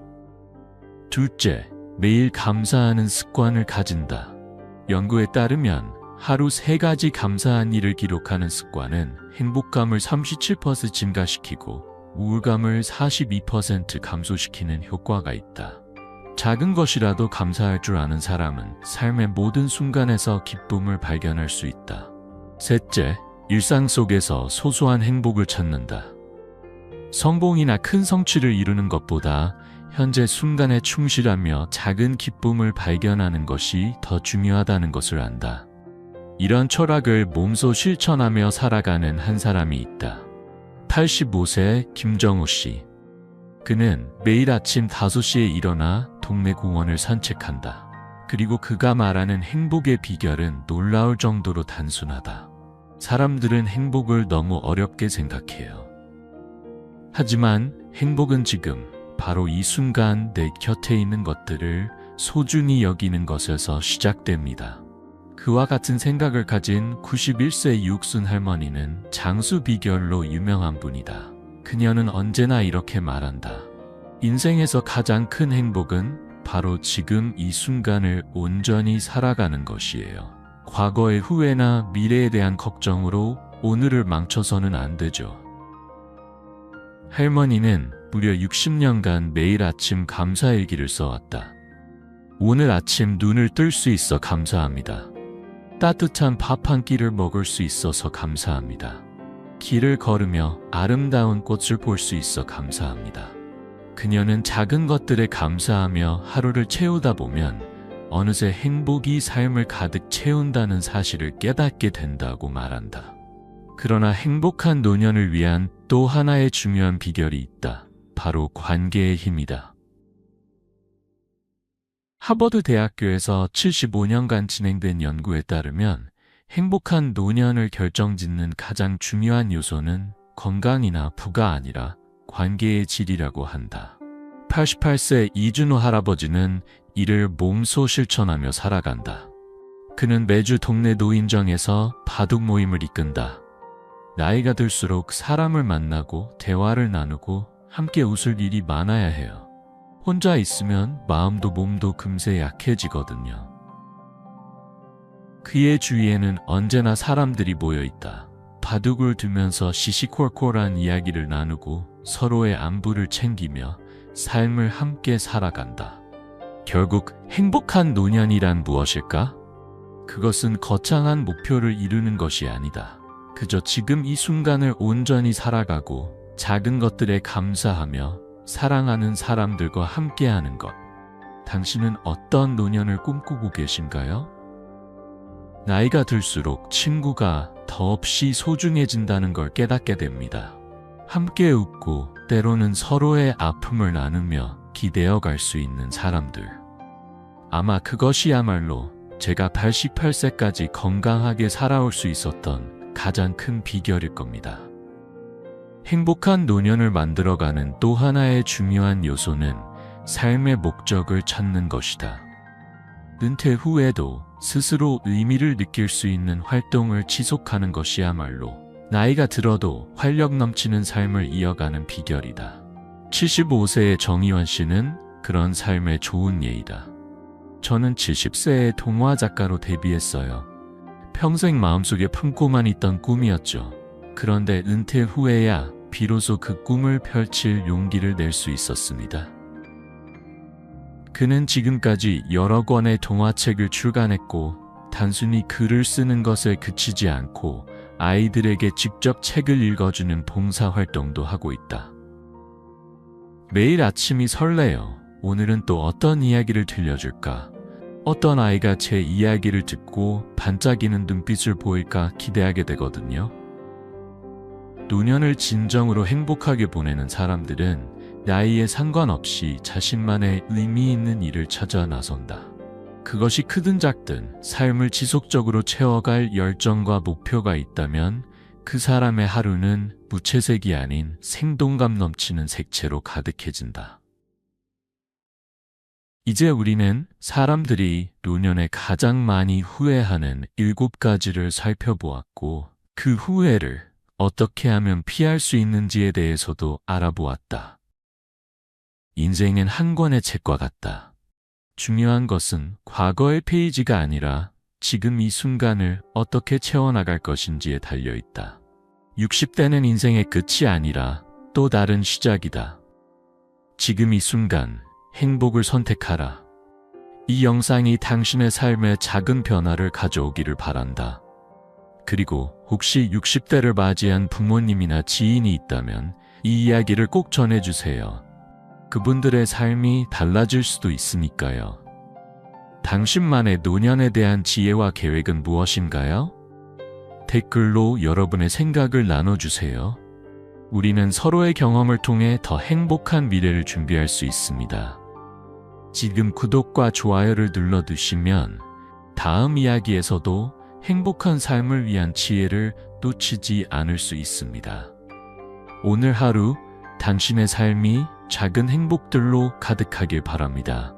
둘째, 매일 감사하는 습관을 가진다. 연구에 따르면 하루 3가지 감사한 일을 기록하는 습관은 행복감을 37% 증가시키고 우울감을 42% 감소시키는 효과가 있다. 작은 것이라도 감사할 줄 아는 사람은 삶의 모든 순간에서 기쁨을 발견할 수 있다. 셋째, 일상 속에서 소소한 행복을 찾는다. 성공이나 큰 성취를 이루는 것보다 현재 순간에 충실하며 작은 기쁨을 발견하는 것이 더 중요하다는 것을 안다. 이런 철학을 몸소 실천하며 살아가는 한 사람이 있다. 85세 김정우 씨. 그는 매일 아침 5시에 일어나 동네 공원을 산책한다. 그리고 그가 말하는 행복의 비결은 놀라울 정도로 단순하다. 사람들은 행복을 너무 어렵게 생각해요. 하지만 행복은 지금 바로 이 순간 내 곁에 있는 것들을 소중히 여기는 것에서 시작됩니다. 그와 같은 생각을 가진 91세 유옥순 할머니는 장수 비결로 유명한 분이다. 그녀는 언제나 이렇게 말한다. 인생에서 가장 큰 행복은 바로 지금 이 순간을 온전히 살아가는 것이에요. 과거의 후회나 미래에 대한 걱정으로 오늘을 망쳐서는 안 되죠. 할머니는 무려 60년간 매일 아침 감사일기를 써왔다. 오늘 아침 눈을 뜰 수 있어 감사합니다. 따뜻한 밥 한 끼를 먹을 수 있어서 감사합니다. 길을 걸으며 아름다운 꽃을 볼 수 있어 감사합니다. 그녀는 작은 것들에 감사하며 하루를 채우다 보면 어느새 행복이 삶을 가득 채운다는 사실을 깨닫게 된다고 말한다. 그러나 행복한 노년을 위한 또 하나의 중요한 비결이 있다. 바로 관계의 힘이다. 하버드 대학교에서 75년간 진행된 연구에 따르면 행복한 노년을 결정짓는 가장 중요한 요소는 건강이나 부가 아니라 관계의 질이라고 한다. 88세 이준호 할아버지는 이를 몸소 실천하며 살아간다. 그는 매주 동네 노인정에서 바둑 모임을 이끈다. 나이가 들수록 사람을 만나고 대화를 나누고 함께 웃을 일이 많아야 해요. 혼자 있으면 마음도 몸도 금세 약해지거든요. 그의 주위에는 언제나 사람들이 모여 있다. 바둑을 두면서 시시콜콜한 이야기를 나누고 서로의 안부를 챙기며 삶을 함께 살아간다. 결국 행복한 노년이란 무엇일까? 그것은 거창한 목표를 이루는 것이 아니다. 그저 지금 이 순간을 온전히 살아가고 작은 것들에 감사하며 사랑하는 사람들과 함께하는 것. 당신은 어떤 노년을 꿈꾸고 계신가요? 나이가 들수록 친구가 더없이 소중해진다는 걸 깨닫게 됩니다. 함께 웃고 때로는 서로의 아픔을 나누며 기대어 갈 수 있는 사람들. 아마 그것이야말로 제가 88세까지 건강하게 살아올 수 있었던 가장 큰 비결일 겁니다. 행복한 노년을 만들어가는 또 하나의 중요한 요소는 삶의 목적을 찾는 것이다. 은퇴 후에도 스스로 의미를 느낄 수 있는 활동을 지속하는 것이야말로 나이가 들어도 활력 넘치는 삶을 이어가는 비결이다. 75세의 정의원 씨는 그런 삶의 좋은 예이다. 저는 70세에 동화 작가로 데뷔했어요. 평생 마음속에 품고만 있던 꿈이었죠. 그런데 은퇴 후에야 비로소 그 꿈을 펼칠 용기를 낼 수 있었습니다. 그는 지금까지 여러 권의 동화책을 출간했고 단순히 글을 쓰는 것에 그치지 않고 아이들에게 직접 책을 읽어주는 봉사활동도 하고 있다. 매일 아침이 설레요. 오늘은 또 어떤 이야기를 들려줄까? 어떤 아이가 제 이야기를 듣고 반짝이는 눈빛을 보일까 기대하게 되거든요. 노년을 진정으로 행복하게 보내는 사람들은 나이에 상관없이 자신만의 의미 있는 일을 찾아 나선다. 그것이 크든 작든 삶을 지속적으로 채워갈 열정과 목표가 있다면 그 사람의 하루는 무채색이 아닌 생동감 넘치는 색채로 가득해진다. 이제 우리는 사람들이 노년에 가장 많이 후회하는 7가지를 살펴보았고, 그 후회를 어떻게 하면 피할 수 있는지에 대해서도 알아보았다. 인생은 한 권의 책과 같다. 중요한 것은 과거의 페이지가 아니라 지금 이 순간을 어떻게 채워나갈 것인지에 달려있다. 60대는 인생의 끝이 아니라 또 다른 시작이다. 지금 이 순간 행복을 선택하라. 이 영상이 당신의 삶에 작은 변화를 가져오기를 바란다. 그리고 혹시 60대를 맞이한 부모님이나 지인이 있다면 이 이야기를 꼭 전해주세요. 그분들의 삶이 달라질 수도 있으니까요. 당신만의 노년에 대한 지혜와 계획은 무엇인가요? 댓글로 여러분의 생각을 나눠주세요. 우리는 서로의 경험을 통해 더 행복한 미래를 준비할 수 있습니다. 지금 구독과 좋아요를 눌러두시면 다음 이야기에서도 행복한 삶을 위한 지혜를 놓치지 않을 수 있습니다. 오늘 하루 당신의 삶이 작은 행복들로 가득하길 바랍니다.